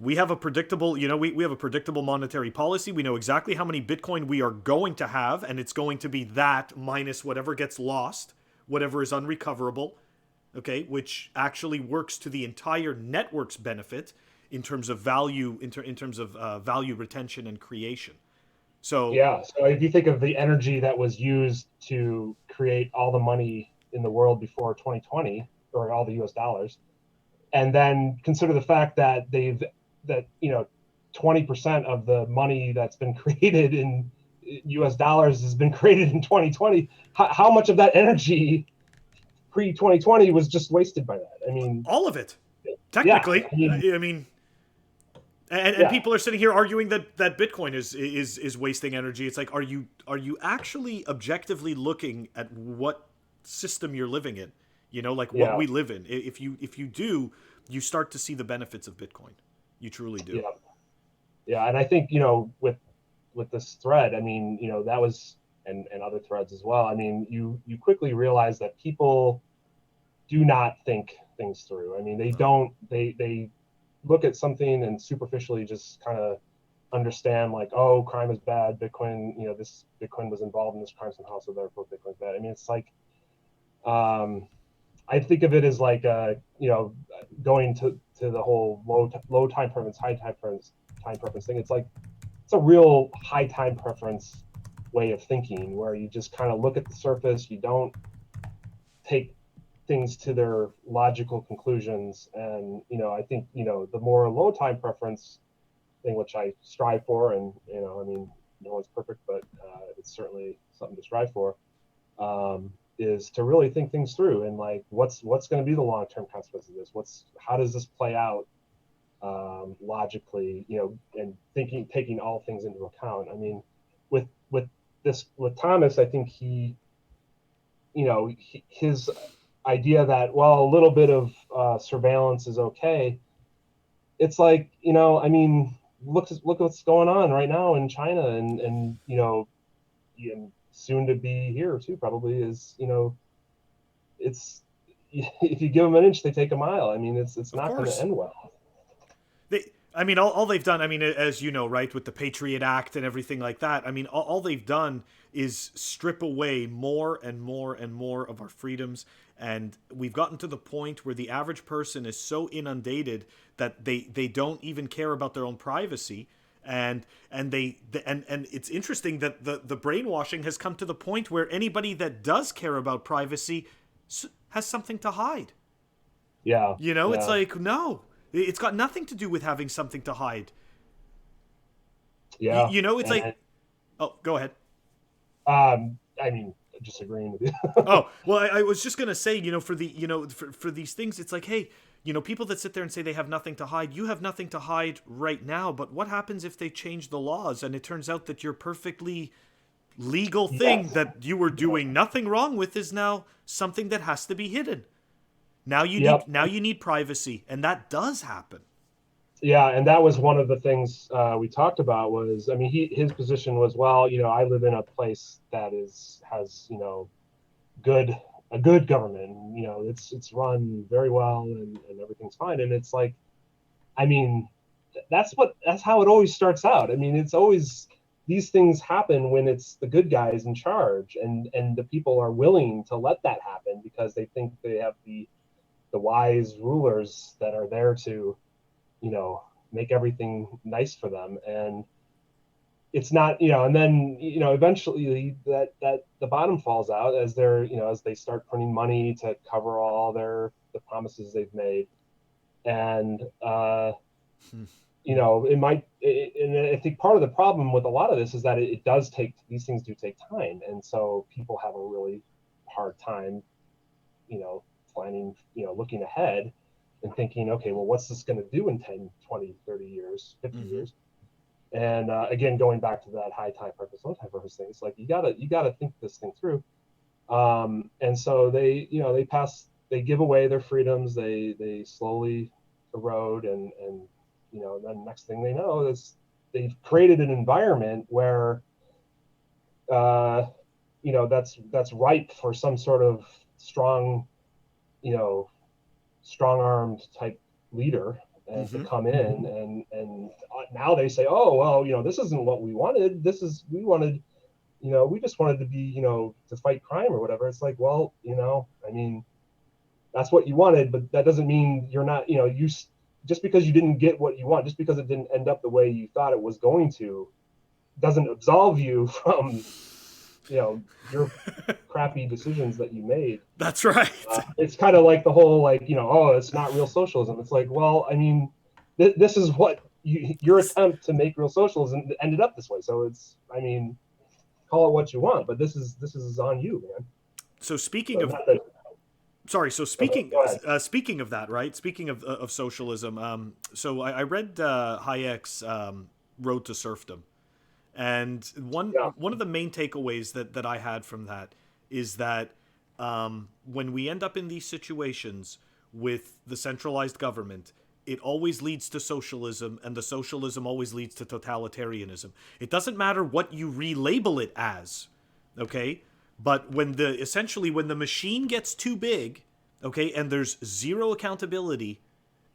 we have a predictable, we have a predictable monetary policy. We know exactly how many Bitcoin we are going to have, and it's going to be that minus whatever gets lost, whatever is unrecoverable, okay, which actually works to the entire network's benefit in terms of value, in terms of value retention and creation. So so if you think of the energy that was used to create all the money in the world before 2020, or all the US dollars, and then consider the fact that 20% of the money that's been created in US dollars has been created in 2020. How much of that energy pre-2020 was just wasted by that? I mean, all of it, technically. Yeah, I mean, and people are sitting here arguing that Bitcoin is wasting energy. It's like, are you actually objectively looking at what system you're living in? What we live in. If you do, you start to see the benefits of Bitcoin. You truly do. Yeah, and I think with this thread, I mean, that was, and other threads as well. I mean, you quickly realize that people do not think things through. I mean, they don't. They look at something and superficially just kind of understand, like, oh, crime is bad. Bitcoin, this Bitcoin was involved in this crime somehow, so therefore Bitcoin's bad. I mean, it's like, I think of it as like, going to the whole low time preference, high time preference thing. It's like, it's a real high time preference way of thinking, where you just kind of look at the surface, you don't take things to their logical conclusions. And I think the more low time preference thing, which I strive for, and I mean, no one's perfect, but it's certainly something to strive for, is to really think things through, and like what's going to be the long-term consequences of this, how does this play out logically, and taking all things into account. I mean, with Thomas, I think his idea that, well, a little bit of surveillance is okay. It's like, I mean, look what's going on right now in China, and soon to be here too, probably, is, it's, if you give them an inch, they take a mile. I mean, it's not going to end well. I mean, all they've done, I mean, as you know, right, with the Patriot Act and everything like that, I mean, all they've done is strip away more and more and more of our freedoms. And we've gotten to the point where the average person is so inundated that they don't even care about their own privacy. And it's interesting that the brainwashing has come to the point where anybody that does care about privacy has something to hide. Yeah. It's like, no. It's got nothing to do with having something to hide. Yeah. It's like... Oh, go ahead. I mean, just agreeing with you. Oh, well, I was just going to say, for these things, it's like, hey, people that sit there and say they have nothing to hide, you have nothing to hide right now, but what happens if they change the laws and it turns out that your perfectly legal thing that you were doing nothing wrong with is now something that has to be hidden? Now you need privacy, and that does happen. Yeah, and that was one of the things we talked about. Was, I mean, his position was, well, I live in a place that has a good government. It's run very well, and everything's fine. And it's like, I mean, that's how it always starts out. I mean, it's always, these things happen when it's the good guys in charge, and the people are willing to let that happen because they think they have the wise rulers that are there to, make everything nice for them. And it's not, and then, eventually that the bottom falls out as as they start printing money to cover all the promises they've made. And, it might, and I think part of the problem with a lot of this is that these things do take time. And so people have a really hard time, planning, looking ahead and thinking, okay, well, what's this going to do in 10, 20, 30 years, 50 years? And again, going back to that high time purpose, low time purpose thing, it's like, you gotta think this thing through. And so they give away their freedoms, they slowly erode, and then next thing they know is they've created an environment where that's ripe for some sort of strong-armed type leader and to come in, and now they say, oh, well, this isn't what we wanted. We just wanted to be, to fight crime or whatever. It's like, well, I mean, that's what you wanted, but that doesn't mean you're not, just because you didn't get what you want, just because it didn't end up the way you thought it was going to, doesn't absolve you from your crappy decisions that you made. That's right. It's kind of like the whole, it's not real socialism. It's like, well, I mean, this is what your attempt to make real socialism ended up this way. So it's, I mean, call it what you want, but this is on you, man. So speaking of that, right? Speaking of socialism, so I read Hayek's Road to Serfdom. And one of the main takeaways that I had from that is that when we end up in these situations with the centralized government, it always leads to socialism, and the socialism always leads to totalitarianism. It doesn't matter what you relabel it as, okay? But when the machine gets too big, okay, and there's zero accountability,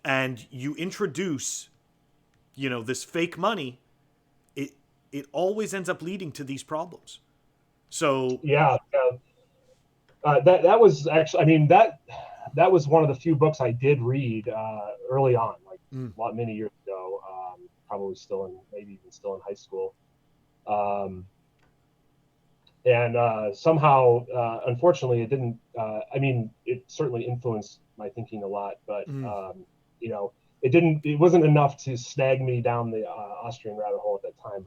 and you introduce, this fake money, it always ends up leading to these problems. So that was actually, I mean, that was one of the few books I did read early on, like many years ago, probably maybe even still in high school. And somehow, unfortunately, it didn't. I mean, it certainly influenced my thinking a lot, but you know, it didn't. It wasn't enough to snag me down the Austrian rabbit hole at that time.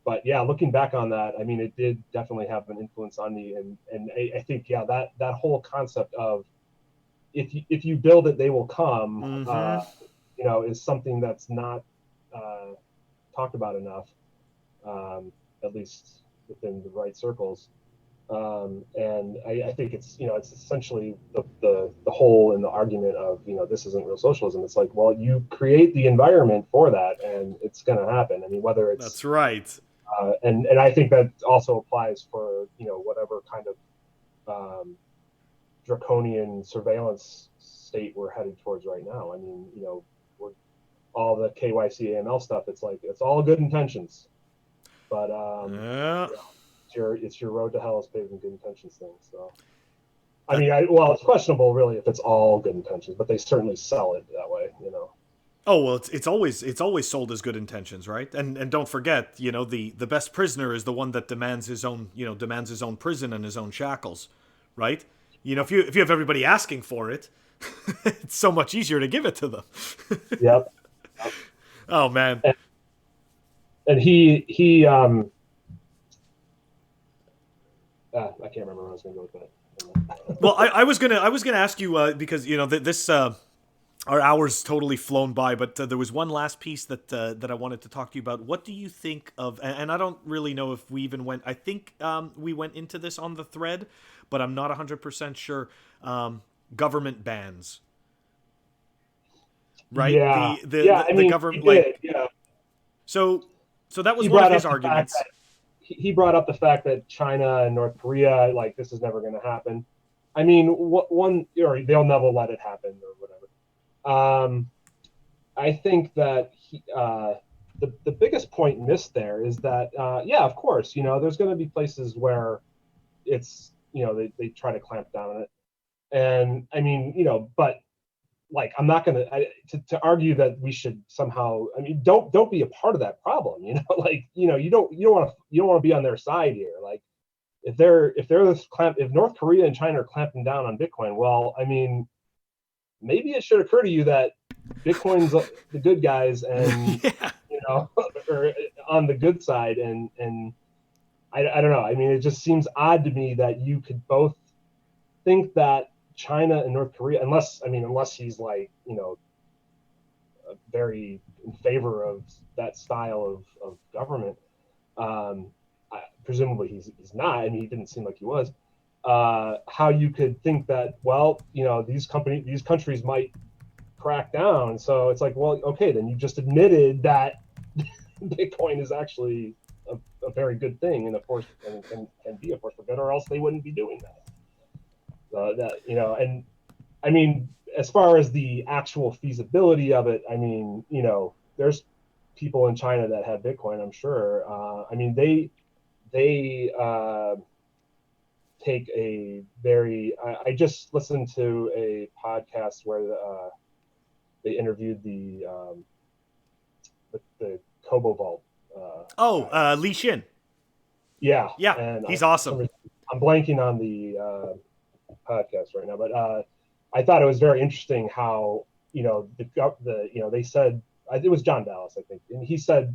But yeah, looking back on that, I mean, it did definitely have an influence on me, and I think yeah, that whole concept of if you build it, they will come. You know, is something that's not talked about enough, at least within the right circles. And I think it's, you know, it's essentially the whole in the argument of, you know, this isn't real socialism. It's like, well, you create the environment for that, and it's going to happen. I mean, whether it's That's right. And I think that also applies for, you know, whatever kind of draconian surveillance state we're headed towards right now. I mean, you know, we're all the KYC AML stuff. It's like it's all good intentions, but Yeah. you know, it's your road to hell is paved with good intentions thing. So I mean, well, it's questionable really if it's all good intentions, but they certainly sell it that way, you know. Oh well, it's always sold as good intentions, right? And don't forget, you know, the best prisoner is the one that demands his own, you know, demands his own prison and his own shackles, right? You know, if you have everybody asking for it, it's so much easier to give it to them. Yep. Oh man. And he I can't remember where I was going to go with that. Well, I was gonna ask you because you know this our hours totally flown by, but there was one last piece that I wanted to talk to you about. What do you think of? And I don't really know if we even went. I think we went into this on the thread, but I'm not 100% sure. Government bans, right? Yeah, I The mean, he government did. like Yeah, so that was he one of brought his up the fact arguments. that he brought up the fact that China and North Korea, like, this is never going to happen. I mean, one, or they'll never let it happen or whatever. I think that the biggest point missed there is that, yeah, of course, you know, there's going to be places where it's, you know, they try to clamp down on it. And I mean, you know, but like, I'm not going to argue that we should somehow, I mean, don't be a part of that problem, you know, like, you know, you don't want to be on their side here. Like, if if North Korea and China are clamping down on Bitcoin, well, I mean, maybe it should occur to you that Bitcoin's the good guys, and Yeah. you know, or on the good side, and I don't know. I mean, it just seems odd to me that you could both think that China and North Korea, unless he's like, you know, very in favor of that style of government. Presumably he's not. I mean, he didn't seem like he was. How you could think that, well, you know, these countries might crack down. So it's like, well, okay, then you just admitted that Bitcoin is actually a very good thing and a force, and can be a force for good, or else they wouldn't be doing that. That, you know, and I mean, as far as the actual feasibility of it, I mean, you know, there's people in China that have Bitcoin, I'm sure. I mean, they take a very. I just listened to a podcast where they interviewed the Kobo Vault. Li Shin. Yeah, Yeah, and he's awesome. I'm blanking on the podcast right now, but I thought it was very interesting how, you know, you know, they said, it was John Dallas, I think, and he said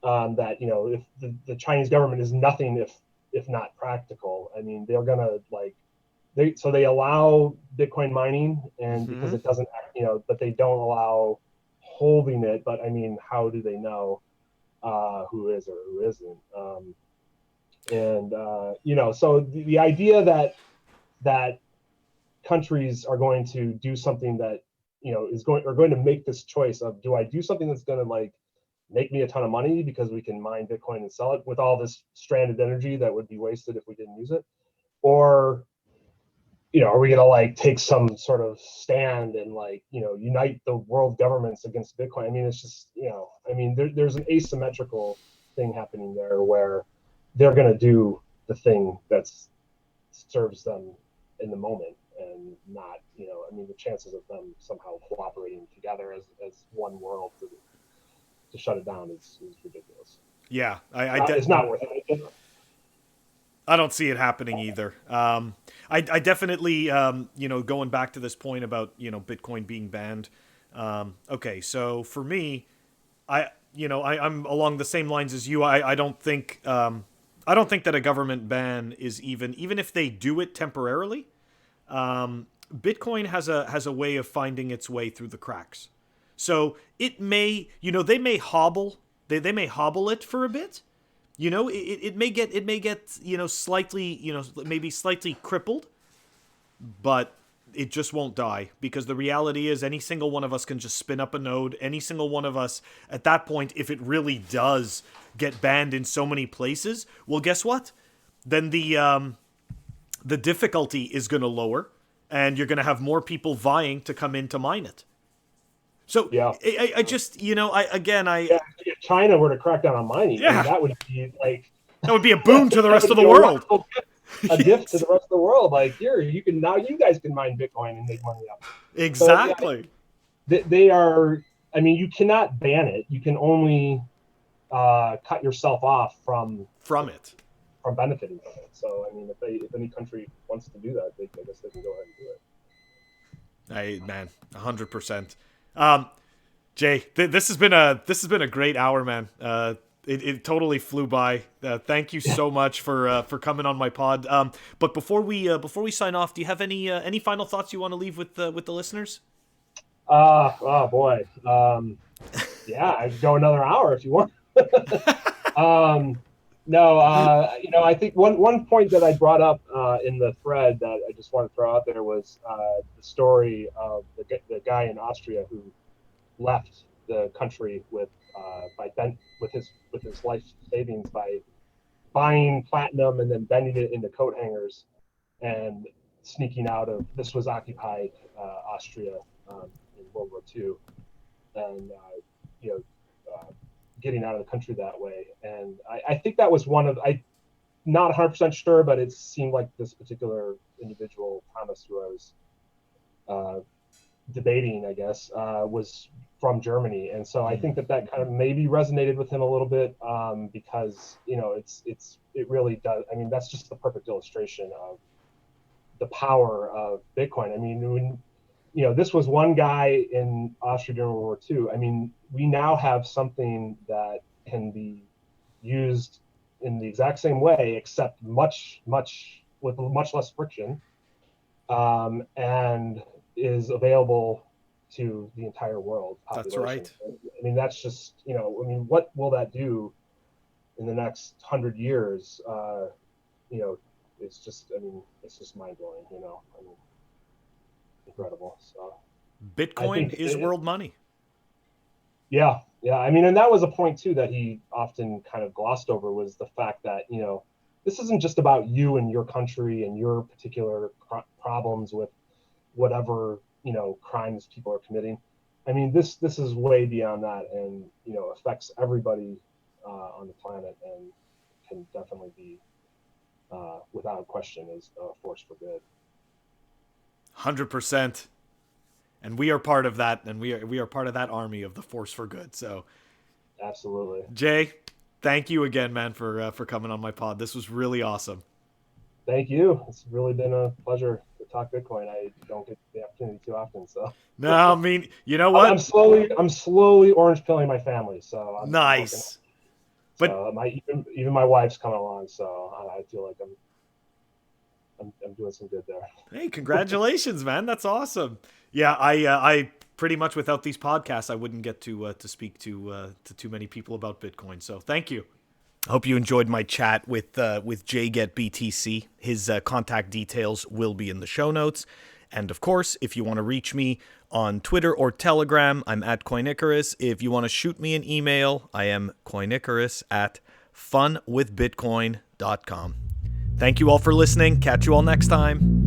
that, you know, if the Chinese government is nothing if not practical. I mean, they're gonna, like, they allow Bitcoin mining, and because it doesn't, you know, but they don't allow holding it. But I mean, how do they know who is or who isn't? And you know, so the idea that countries are going to do something that, you know, are going to make this choice of, do I do something that's going to, like, make me a ton of money because we can mine Bitcoin and sell it with all this stranded energy that would be wasted if we didn't use it, or, you know, are we going to, like, take some sort of stand and, like, you know, unite the world governments against Bitcoin? I mean, it's just, you know, I mean, there's an asymmetrical thing happening there where they're going to do the thing that serves them in the moment, and not, you know, I mean, the chances of them somehow cooperating together as one world to shut it down is ridiculous. Yeah, It's not worth it. I don't see it happening either. I definitely, going back to this point about, Bitcoin being banned. Okay, so for me, I'm along the same lines as you. I don't think that a government ban is even if they do it temporarily. Bitcoin has a way of finding its way through the cracks. So it may, they may hobble, they may hobble it for a bit. It may get, slightly, maybe slightly crippled, but it just won't die, because the reality is any single one of us can just spin up a node. Any single one of us at that point, if it really does get banned in so many places, well, guess what? Then the difficulty is going to lower, and you're going to have more people vying to come in to mine it. So Yeah. I just, Yeah, if China were to crack down on mining, Yeah. I mean, that would be like that would be a boon to the rest of the a world. wonderful gift, a gift to the rest of the world. Like, here, you guys can mine Bitcoin and make money off it. Exactly. So, they are. I mean, you cannot ban it. You can only cut yourself off from it. From benefiting from it. So, I mean, if any country wants to do that, I guess they can go ahead and do it. Man, 100%. Jay, this has been a great hour, man. It totally flew by. Thank you so much for coming on my pod. But before we sign off, do you have any final thoughts you want to leave with the listeners? Oh boy. Yeah, I could go another hour if you want. No, I think one point that I brought up in the thread that I just want to throw out there was the story of the guy in Austria who left the country with his life savings by buying platinum and then bending it into coat hangers and sneaking out of. This was occupied Austria in World War II, and getting out of the country that way. And I think that was one of, I'm not 100% sure, but it seemed like this particular individual, Thomas, who I was debating, I guess, was from Germany. And so I think that kind of maybe resonated with him a little bit because, it really does. I mean, that's just the perfect illustration of the power of Bitcoin. I mean, when, this was one guy in Austria during World War II. I mean, we now have something that can be used in the exact same way, except with much less friction, and is available to the entire world population. That's right. I mean, that's just, what will that do in the next 100 years? It's just, it's just mind blowing, incredible. So Bitcoin is world money. Yeah. I mean, and that was a point too that he often kind of glossed over, was the fact that, this isn't just about you and your country and your particular problems with whatever, crimes people are committing. I mean, this is way beyond that, and, affects everybody on the planet, and can definitely be, without question, is a force for good. 100%. And we are part of that, and we are part of that army of the force for good. So, absolutely, Jay, thank you again, man, for coming on my pod. This was really awesome. Thank you. It's really been a pleasure to talk Bitcoin. I don't get the opportunity too often, so. No, I mean, you know what? I'm slowly orange pilling my family, so. Nice. So even my wife's coming along, so I feel like I'm doing some good there. Hey, congratulations, man! That's awesome. Yeah, I pretty much, without these podcasts, I wouldn't get to speak to too many people about Bitcoin. So thank you. I hope you enjoyed my chat with JGettBTC. His contact details will be in the show notes. And of course, if you want to reach me on Twitter or Telegram, I'm at Coinicarus. If you want to shoot me an email, I am coinicarus@funwithbitcoin.com. Thank you all for listening. Catch you all next time.